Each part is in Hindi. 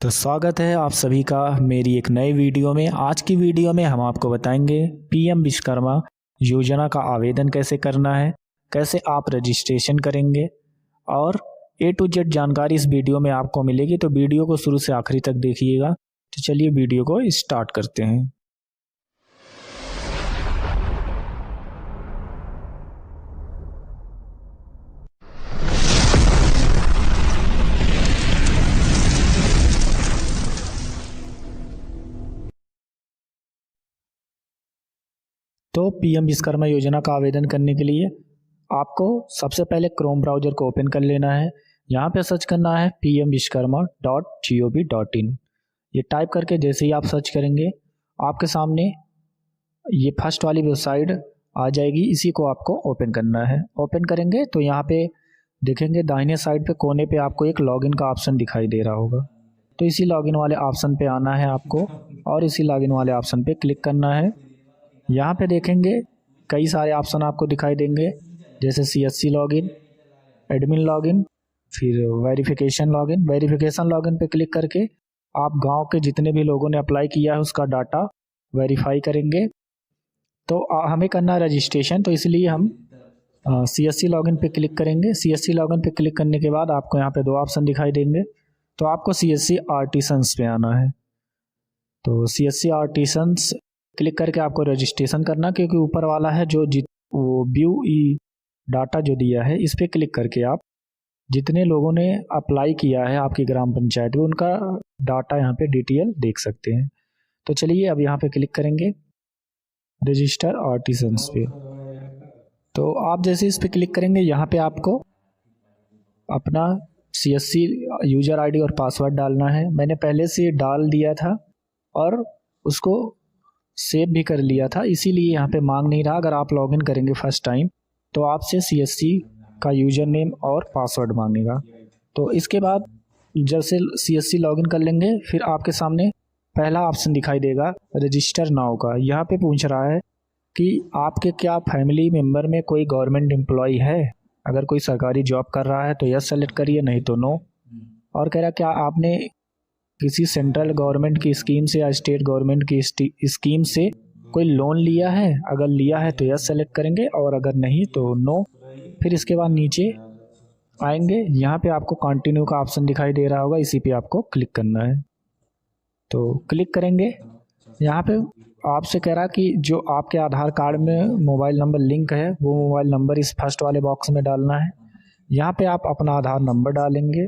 तो स्वागत है आप सभी का मेरी एक नई वीडियो में। आज की वीडियो में हम आपको बताएंगे पीएम विश्वकर्मा योजना का आवेदन कैसे करना है, कैसे आप रजिस्ट्रेशन करेंगे और ए टू जेड जानकारी इस वीडियो में आपको मिलेगी। तो वीडियो को शुरू से आखिरी तक देखिएगा। तो चलिए वीडियो को स्टार्ट करते हैं। तो पीएम विश्वकर्मा योजना का आवेदन करने के लिए आपको सबसे पहले क्रोम ब्राउज़र को ओपन कर लेना है। यहाँ पे सर्च करना है pmvishkarma.gov.in। ये टाइप करके जैसे ही आप सर्च करेंगे आपके सामने ये फर्स्ट वाली वेबसाइट आ जाएगी। इसी को आपको ओपन करना है। ओपन करेंगे तो यहाँ पे देखेंगे दाहिने साइड पे कोने पे आपको एक लॉगिन का ऑप्शन दिखाई दे रहा होगा। तो इसी लॉगिन वाले ऑप्शन पे आना है आपको और इसी लॉगिन वाले ऑप्शन पे क्लिक करना है। यहाँ पे देखेंगे कई सारे ऑप्शन आपको दिखाई देंगे, जैसे CSC लॉगिन, एडमिन लॉगिन, फिर वेरिफिकेशन लॉगिन। वेरिफिकेशन लॉगिन पे क्लिक करके आप गांव के जितने भी लोगों ने अप्लाई किया है उसका डाटा वेरीफाई करेंगे। तो हमें करना है रजिस्ट्रेशन, तो इसलिए हम CSC लॉगिन पे क्लिक करेंगे। CSC लॉगिन पे क्लिक करने के बाद आपको यहाँ पे दो ऑप्शन दिखाई देंगे। तो आपको CSC आर्टिसंस पे आना है। तो CSC आर्टिसंस क्लिक करके आपको रजिस्ट्रेशन करना, क्योंकि ऊपर वाला है जो वो व्यू ई डाटा जो दिया है इस पर क्लिक करके आप जितने लोगों ने अप्लाई किया है आपकी ग्राम पंचायत में उनका डाटा यहाँ पे डिटेल देख सकते हैं। तो चलिए अब यहाँ पे क्लिक करेंगे रजिस्टर आर्टिसंस पे। तो आप जैसे इस पे क्लिक करेंगे यहाँ पे आपको अपना CSC यूजर ID और पासवर्ड डालना है। मैंने पहले से डाल दिया था और उसको सेव भी कर लिया था, इसीलिए यहाँ पे मांग नहीं रहा। अगर आप लॉगिन करेंगे फर्स्ट टाइम तो आपसे CSC का यूज़र नेम और पासवर्ड मांगेगा। तो इसके बाद जब से CSC लॉगिन कर लेंगे फिर आपके सामने पहला ऑप्शन दिखाई देगा रजिस्टर नाउ का। यहाँ पे पूछ रहा है कि आपके क्या फैमिली मेम्बर में कोई गवर्नमेंट एम्प्लॉय है। अगर कोई सरकारी जॉब कर रहा है तो यस सेलेक्ट करिए, नहीं तो नो। और कह रहा क्या आपने किसी सेंट्रल गवर्नमेंट की स्कीम से या स्टेट गवर्नमेंट की स्कीम से कोई लोन लिया है। अगर लिया है तो यस सेलेक्ट करेंगे और अगर नहीं तो नो। फिर इसके बाद नीचे आएंगे, यहाँ पे आपको कंटिन्यू का ऑप्शन दिखाई दे रहा होगा, इसी पे आपको क्लिक करना है। तो क्लिक करेंगे, यहाँ पे आपसे कह रहा कि जो आपके आधार कार्ड में मोबाइल नंबर लिंक है वो मोबाइल नंबर इस फर्स्ट वाले बॉक्स में डालना है। यहाँ पे आप अपना आधार नंबर डालेंगे।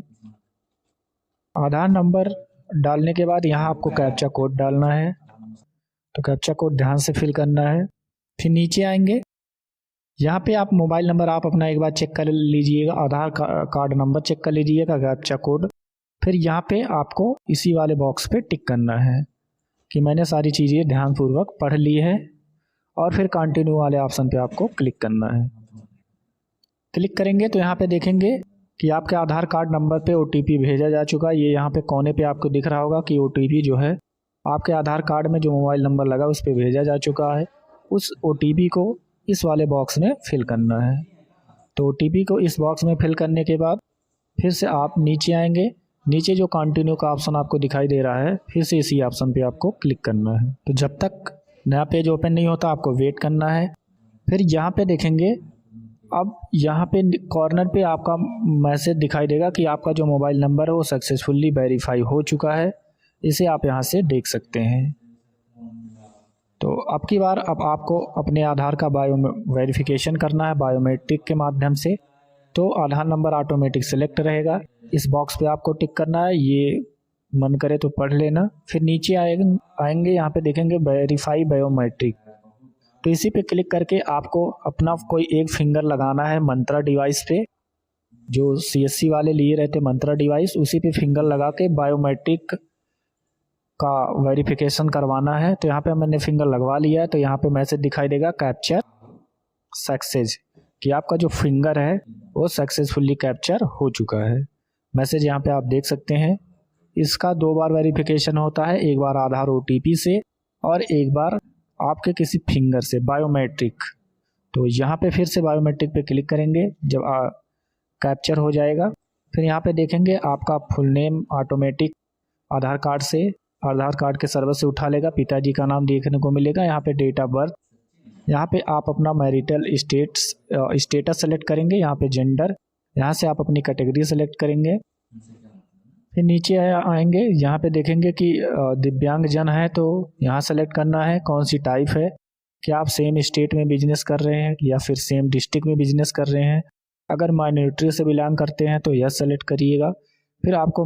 आधार नंबर डालने के बाद यहाँ आपको कैप्चा कोड डालना है। तो कैप्चा कोड ध्यान से फिल करना है। फिर नीचे आएंगे, यहाँ पे आप मोबाइल नंबर आप अपना एक बार चेक कर लीजिएगा, आधार कार्ड नंबर चेक कर लीजिएगा, कैप्चा कोड। फिर यहाँ पे आपको इसी वाले बॉक्स पे टिक करना है कि मैंने सारी चीज़ें ध्यानपूर्वक पढ़ ली है। और फिर कंटिन्यू वाले ऑप्शन पे आपको क्लिक करना है। क्लिक करेंगे तो यहाँ पे देखेंगे कि आपके आधार कार्ड नंबर पे OTP भेजा जा चुका है। ये यहाँ पे कोने पे आपको दिख रहा होगा कि OTP जो है आपके आधार कार्ड में जो मोबाइल नंबर लगा उस पर भेजा जा चुका है। उस OTP को इस वाले बॉक्स में फिल करना है। तो OTP को इस बॉक्स में फिल करने के बाद फिर से आप नीचे आएंगे। नीचे जो कंटिन्यू का ऑप्शन आपको दिखाई दे रहा है फिर से इसी ऑप्शन पे आपको क्लिक करना है। तो जब तक नया पेज ओपन नहीं होता आपको वेट करना है। फिर यहाँ पे देखेंगे, अब यहाँ पे कॉर्नर पे आपका मैसेज दिखाई देगा कि आपका जो मोबाइल नंबर है वो सक्सेसफुली वेरीफाई हो चुका है। इसे आप यहाँ से देख सकते हैं। तो अब की बार अब आपको अपने आधार का वेरिफिकेशन करना है बायोमेट्रिक के माध्यम से। तो आधार नंबर ऑटोमेटिक सिलेक्ट रहेगा, इस बॉक्स पे आपको टिक करना है। ये मन करे तो पढ़ लेना। फिर नीचे आएंगे, यहाँ पे देखेंगे वेरीफाई बायोमेट्रिक। तो इसी पे क्लिक करके आपको अपना कोई एक फिंगर लगाना है मंत्रा डिवाइस पे, जो CSC वाले लिए रहते मंत्रा डिवाइस, उसी पे फिंगर लगा के बायोमेट्रिक का वेरिफिकेशन करवाना है। तो यहाँ पे मैंने फिंगर लगवा लिया है। तो यहाँ पे मैसेज दिखाई देगा कैप्चर सक्सेस, कि आपका जो फिंगर है वो सक्सेसफुली कैप्चर हो चुका है। मैसेज यहाँ पे आप देख सकते हैं। इसका 2 बार वेरिफिकेशन होता है, एक बार आधार OTP से और एक बार आपके किसी फिंगर से बायोमेट्रिक। तो यहाँ पे फिर से बायोमेट्रिक पे क्लिक करेंगे जब कैप्चर हो जाएगा। फिर यहाँ पे देखेंगे आपका फुल नेम ऑटोमेटिक आधार कार्ड के सर्वर से उठा लेगा। पिताजी का नाम देखने को मिलेगा, यहाँ पे डेट ऑफ बर्थ, यहाँ पे आप अपना मैरिटल स्टेटस सेलेक्ट करेंगे, यहाँ पे जेंडर, यहाँ से आप अपनी कैटेगरी सेलेक्ट करेंगे। फिर नीचे आएंगे, यहाँ पे देखेंगे कि दिव्यांगजन है तो यहाँ सेलेक्ट करना है कौन सी टाइप है, क्या आप सेम स्टेट में बिजनेस कर रहे हैं या फिर सेम डिस्ट्रिक्ट में बिजनेस कर रहे हैं। अगर माइनॉरिटी से बिलोंग करते हैं तो यस सेलेक्ट करिएगा। फिर आपको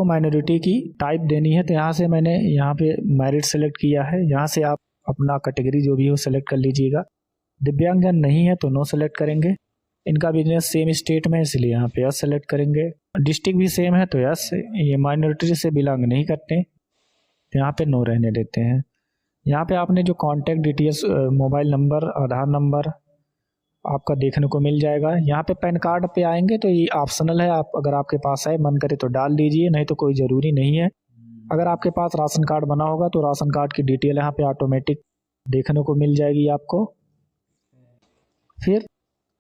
माइनॉरिटी की टाइप देनी है, तो यहाँ से मैंने यहाँ पे मैरिट सेलेक्ट किया है, यहाँ से आप अपना कैटेगरी जो भी हो सेलेक्ट कर लीजिएगा। दिव्यांगजन नहीं है तो नो सेलेक्ट करेंगे। इनका बिजनेस सेम स्टेट में इसलिए यहाँ पे यस सेलेक्ट करेंगे। डिस्ट्रिक्ट भी सेम है तो यस, ये माइनॉरिटी से बिलोंग नहीं करते तो यहाँ पे नो रहने देते हैं। यहाँ पे आपने जो कॉन्टैक्ट डिटेल्स, मोबाइल नंबर, आधार नंबर आपका देखने को मिल जाएगा। यहाँ पे पैन कार्ड पे आएंगे तो ये ऑप्शनल है, आप अगर आपके पास है मन करे तो डाल दीजिए, नहीं तो कोई ज़रूरी नहीं है। अगर आपके पास राशन कार्ड बना होगा तो राशन कार्ड की डिटेल यहाँ पे ऑटोमेटिक देखने को मिल जाएगी आपको। फिर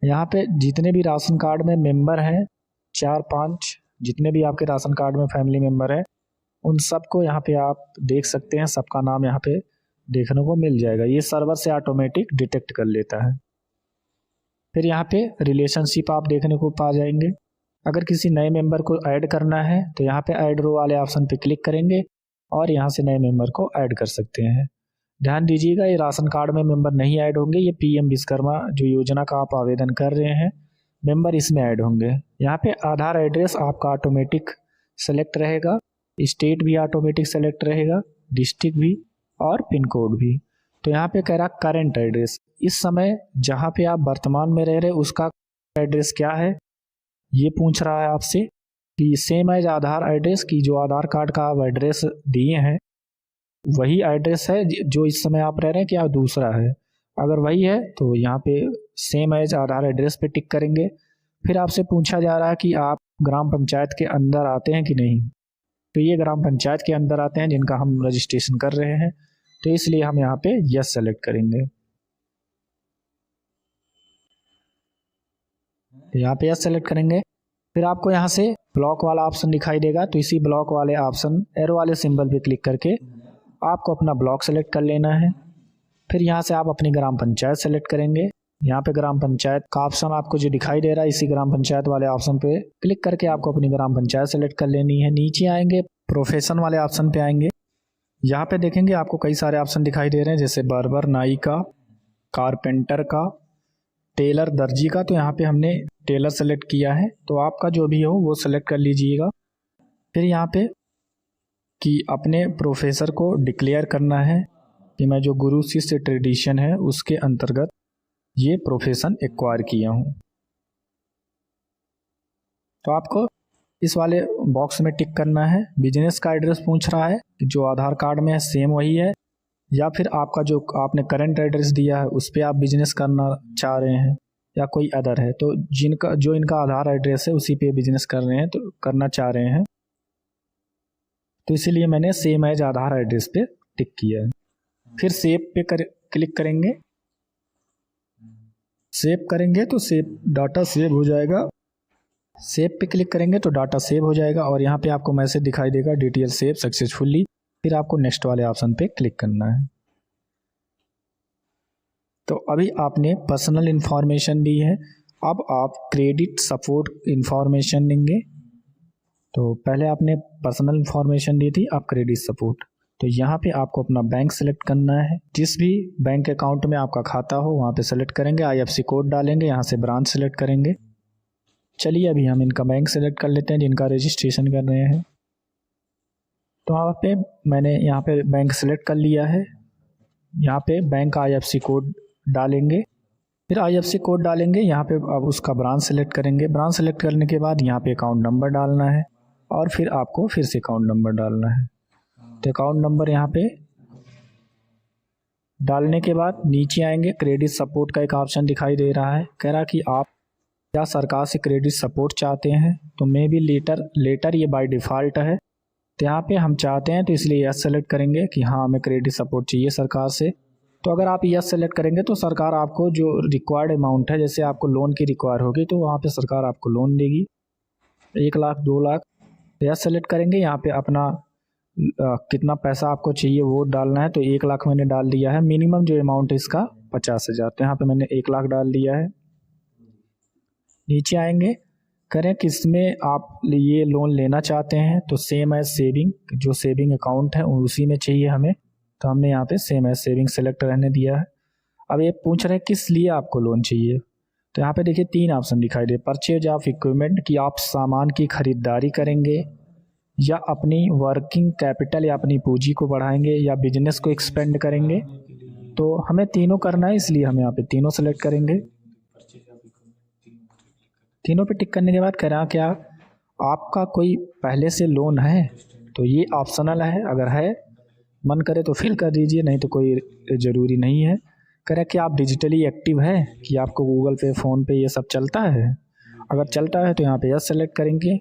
यहाँ पे जितने भी राशन कार्ड में मेंबर हैं, 4-5 जितने भी आपके राशन कार्ड में फैमिली मेंबर है, उन सबको यहाँ पे आप देख सकते हैं, सबका नाम यहाँ पे देखने को मिल जाएगा। ये सर्वर से ऑटोमेटिक डिटेक्ट कर लेता है। फिर यहाँ पे रिलेशनशिप आप देखने को पा जाएंगे। अगर किसी नए मेंबर को ऐड करना है तो यहाँ पे ऐड रो वाले ऑप्शन पे क्लिक करेंगे और यहाँ से नए मेंबर को ऐड कर सकते हैं। ध्यान दीजिएगा, ये राशन कार्ड में मेंबर नहीं ऐड होंगे, ये पीएम विश्वकर्मा जो योजना का आप आवेदन कर रहे हैं, मेंबर इसमें ऐड होंगे। यहाँ पे आधार एड्रेस आपका ऑटोमेटिक सेलेक्ट रहेगा, स्टेट भी ऑटोमेटिक सेलेक्ट रहेगा, डिस्ट्रिक्ट भी और पिन कोड भी। तो यहाँ पे कह रहा करंट एड्रेस, इस समय जहाँ पे आप वर्तमान में रह रहे उसका एड्रेस क्या है ये पूछ रहा है आपसे, कि सेम एज आधार एड्रेस की जो आधार कार्ड का आप एड्रेस दिए हैं वही एड्रेस है जो इस समय आप रह रहे हैं, क्या दूसरा है। अगर वही है तो यहाँ पे सेम एज आधार एड्रेस पे टिक करेंगे। फिर आपसे पूछा जा रहा है कि आप ग्राम पंचायत के अंदर आते हैं कि नहीं, तो ये ग्राम पंचायत के अंदर आते हैं जिनका हम रजिस्ट्रेशन कर रहे हैं, तो इसलिए हम यहाँ पे यस सेलेक्ट करेंगे। यहाँ पे यस सेलेक्ट करेंगे। फिर आपको यहाँ से ब्लॉक वाला ऑप्शन दिखाई देगा, तो इसी ब्लॉक वाले ऑप्शन एरो वाले सिंबल पे क्लिक करके आपको अपना ब्लॉक सेलेक्ट कर लेना है। फिर यहाँ से आप अपनी ग्राम पंचायत सेलेक्ट करेंगे। यहाँ पे ग्राम पंचायत का ऑप्शन आपको जो दिखाई दे रहा है, इसी ग्राम पंचायत वाले ऑप्शन पे क्लिक करके आपको अपनी ग्राम पंचायत सेलेक्ट कर लेनी है। नीचे आएंगे, प्रोफेशन वाले ऑप्शन पे आएंगे, यहाँ पे देखेंगे आपको कई सारे ऑप्शन दिखाई दे रहे हैं, जैसे बार्बर, नाई का, कारपेंटर का, टेलर, दर्जी का। तो यहाँ पे हमने टेलर सेलेक्ट किया है, तो आपका जो भी हो वो सेलेक्ट कर लीजिएगा। फिर यहाँ पे कि अपने प्रोफेसर को डिक्लेयर करना है कि मैं जो गुरु शिष्य ट्रेडिशन है उसके अंतर्गत ये प्रोफेशन एक्वायर किया हूँ। तो आपको इस वाले बॉक्स में टिक करना है। बिजनेस का एड्रेस पूछ रहा है कि जो आधार कार्ड में है सेम वही है, या फिर आपका जो आपने करंट एड्रेस दिया है उस पर आप बिजनेस करना चाह रहे हैं, या कोई अदर है। तो जो इनका आधार एड्रेस है उसी पे बिजनेस कर रहे हैं, तो करना चाह रहे हैं, तो इसीलिए मैंने सेम एज आधार एड्रेस पे टिक किया है। फिर सेव पे क्लिक करेंगे। सेव करेंगे तो डाटा सेव हो जाएगा। सेव पे क्लिक करेंगे तो डाटा सेव हो जाएगा और यहाँ पे आपको मैसेज दिखाई देगा, डिटेल सेव सक्सेसफुली। फिर आपको नेक्स्ट वाले ऑप्शन पे क्लिक करना है। तो अभी आपने पर्सनल इंफॉर्मेशन दी है, अब आप क्रेडिट सपोर्ट इंफॉर्मेशन देंगे। तो पहले आपने पर्सनल इंफॉर्मेशन दी थी, अब क्रेडिट सपोर्ट। तो यहाँ पे आपको अपना बैंक सेलेक्ट करना है, जिस भी बैंक अकाउंट में आपका खाता हो वहाँ पे सेलेक्ट करेंगे, IFSC कोड डालेंगे, यहाँ से ब्रांच सेलेक्ट करेंगे। चलिए अभी हम इनका बैंक सेलेक्ट कर लेते हैं जिनका रजिस्ट्रेशन कर रहे हैं। तो यहाँ पे मैंने यहाँ पे बैंक सेलेक्ट कर लिया है। यहाँ पे बैंक IFSC कोड डालेंगे, फिर IFSC कोड डालेंगे। यहाँ पे अब उसका ब्रांच सेलेक्ट करेंगे। ब्रांच सेलेक्ट करने के बाद यहाँ पे अकाउंट नंबर डालना है और फिर आपको फिर से अकाउंट नंबर डालना है। तो अकाउंट नंबर यहाँ पे डालने के बाद नीचे आएंगे, क्रेडिट सपोर्ट का एक ऑप्शन दिखाई दे रहा है। कह रहा कि आप क्या सरकार से क्रेडिट सपोर्ट चाहते हैं, तो मे बी लेटर ये बाय डिफ़ॉल्ट है, तो यहाँ पे हम चाहते हैं तो इसलिए यस सेलेक्ट करेंगे कि हाँ हमें क्रेडिट सपोर्ट चाहिए सरकार से। तो अगर आप यस सेलेक्ट करेंगे तो सरकार आपको जो रिक्वायर्ड अमाउंट है, जैसे आपको लोन की रिक्वायर होगी तो वहाँ पे सरकार आपको लोन देगी। 1 लाख 2 लाख यह सेलेक्ट करेंगे। यहाँ पे अपना कितना पैसा आपको चाहिए वो डालना है। तो 1 लाख मैंने डाल दिया है। मिनिमम जो अमाउंट है इसका 50,000, तो यहाँ पे मैंने 1 लाख डाल दिया है। नीचे आएंगे, करें किस में आप ये लोन लेना चाहते हैं, तो सेम एज सेविंग, जो सेविंग अकाउंट है उसी में चाहिए हमें, तो हमने यहाँ पे सेम एज सेविंग सेलेक्ट रहने दिया है। अब ये पूछ रहे हैं किस लिए आपको लोन चाहिए, तो यहाँ पे देखिए 3 ऑप्शन दिखाई दे, परचेज ऑफ इक्विपमेंट कि आप सामान की खरीदारी करेंगे, या अपनी वर्किंग कैपिटल या अपनी पूंजी को बढ़ाएंगे, या बिजनेस को एक्सपेंड करेंगे। तो हमें तीनों करना है, इसलिए हम यहाँ पे तीनों सेलेक्ट करेंगे। तीनों पे टिक करने के बाद करें क्या, आपका कोई पहले से लोन है तो ये ऑप्शनल है, अगर है मन करे तो फिल कर दीजिए, नहीं तो कोई ज़रूरी नहीं है। करें कि आप डिजिटली एक्टिव है कि आपको गूगल पे फ़ोन पे ये सब चलता है, अगर चलता है तो यहाँ पे यस सेलेक्ट करेंगे।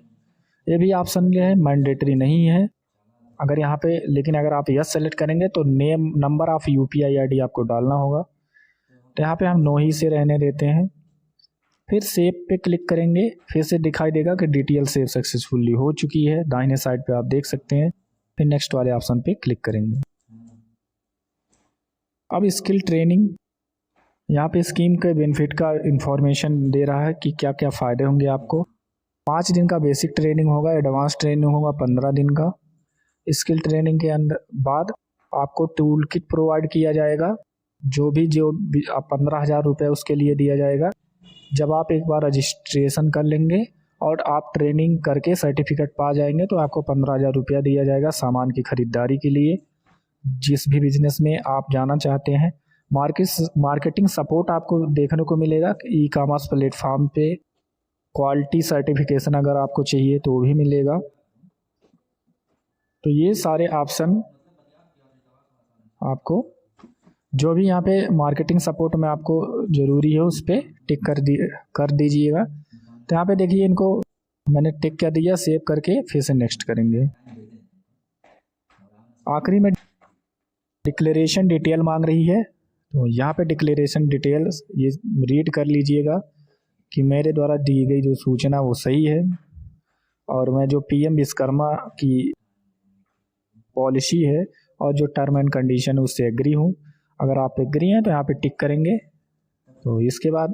ये भी ऑप्शन है, मैंडेटरी नहीं है अगर यहाँ पे, लेकिन अगर आप यस सेलेक्ट करेंगे तो name number of UPI ID आपको डालना होगा, तो यहाँ पे हम नो ही से रहने देते हैं। फिर सेव पे क्लिक करेंगे, फिर से दिखाई देगा कि डिटेल सेव सक्सेसफुली हो चुकी है, दाहिने साइड पे आप देख सकते हैं। फिर नेक्स्ट वाले ऑप्शन पे क्लिक करेंगे। अब स्किल ट्रेनिंग, यहाँ पे स्कीम के बेनिफिट का इंफॉर्मेशन दे रहा है कि क्या क्या फ़ायदे होंगे आपको। 5 दिन का बेसिक ट्रेनिंग होगा, एडवांस ट्रेनिंग होगा 15 दिन का। स्किल ट्रेनिंग के अंदर बाद आपको टूल किट प्रोवाइड किया जाएगा, जो 15,000 रुपये उसके लिए दिया जाएगा। जब आप एक बार रजिस्ट्रेशन कर लेंगे और आप ट्रेनिंग करके सर्टिफिकेट पा जाएंगे तो आपको 15,000 रुपया दिया जाएगा सामान की खरीदारी के लिए, जिस भी बिजनेस में आप जाना चाहते हैं। मार्केटिंग सपोर्ट आपको देखने को मिलेगा ई-कॉमर्स प्लेटफॉर्म पे। क्वालिटी सर्टिफिकेशन अगर आपको चाहिए तो वो भी मिलेगा। तो ये सारे ऑप्शन आपको, जो भी यहाँ पे मार्केटिंग सपोर्ट में आपको ज़रूरी है उस पर टिक कर दीजिएगा। तो यहाँ पे देखिए इनको मैंने टिक कर दिया, सेव करके फिर से नेक्स्ट करेंगे। आखिरी में डिक्लेरेशन डिटेल मांग रही है, तो यहाँ पे डिक्लेरेशन डिटेल्स ये रीड कर लीजिएगा कि मेरे द्वारा दी गई जो सूचना वो सही है, और मैं जो PM विश्वकर्मा की पॉलिसी है और जो टर्म एंड कंडीशन है उससे एग्री हूँ। अगर आप एग्री हैं तो यहाँ पे टिक करेंगे। तो इसके बाद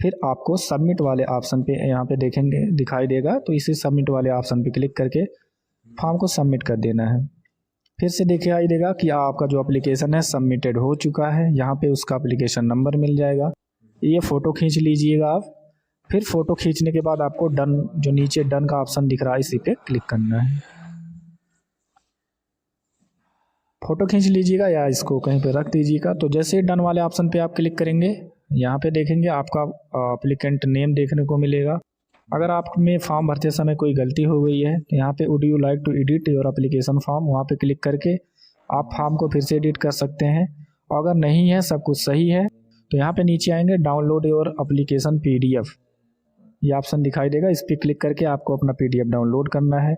फिर आपको सबमिट वाले ऑप्शन पे यहाँ पे देखेंगे दिखाई देगा, तो इसी सबमिट वाले ऑप्शन पे क्लिक करके फॉर्म को सबमिट कर देना है। फिर से दिखाई देगा कि आपका जो एप्लीकेशन है सबमिटेड हो चुका है। यहाँ पे उसका एप्लीकेशन नंबर मिल जाएगा, ये फ़ोटो खींच लीजिएगा आप। फिर फ़ोटो खींचने के बाद आपको डन, जो नीचे डन का ऑप्शन दिख रहा है इसी पे क्लिक करना है। फ़ोटो खींच लीजिएगा या इसको कहीं पे रख दीजिएगा। तो जैसे डन वाले ऑप्शन पे आप क्लिक करेंगे, यहाँ पे देखेंगे आपका एप्लीकेंट नेम देखने को मिलेगा। अगर आप में फॉर्म भरते समय कोई गलती हो गई है तो यहाँ पे would you like to edit your application form, वहाँ पे क्लिक करके आप फॉर्म को फिर से एडिट कर सकते हैं। और अगर नहीं है, सब कुछ सही है, तो यहाँ पे नीचे आएंगे डाउनलोड योर एप्लीकेशन PDF, ये ऑप्शन दिखाई देगा, इस पर क्लिक करके आपको अपना PDF डाउनलोड करना है।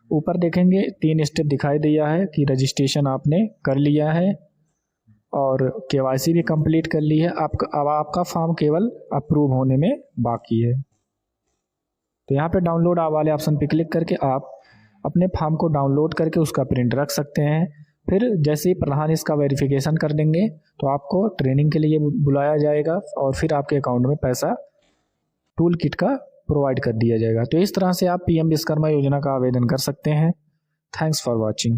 ऊपर देखेंगे 3 स्टेप दिखाई दिया है कि रजिस्ट्रेशन आपने कर लिया है और KYC भी कंप्लीट कर ली है। अब आपका फॉर्म केवल अप्रूव होने में बाकी है। तो यहाँ पे डाउनलोड वाले ऑप्शन पे क्लिक करके आप अपने फॉर्म को डाउनलोड करके उसका प्रिंट रख सकते हैं। फिर जैसे ही प्रधान इसका वेरिफिकेशन कर देंगे तो आपको ट्रेनिंग के लिए बुलाया जाएगा और फिर आपके अकाउंट में पैसा टूल किट का प्रोवाइड कर दिया जाएगा। तो इस तरह से आप PM विश्वकर्मा योजना का आवेदन कर सकते हैं। Thanks for watching.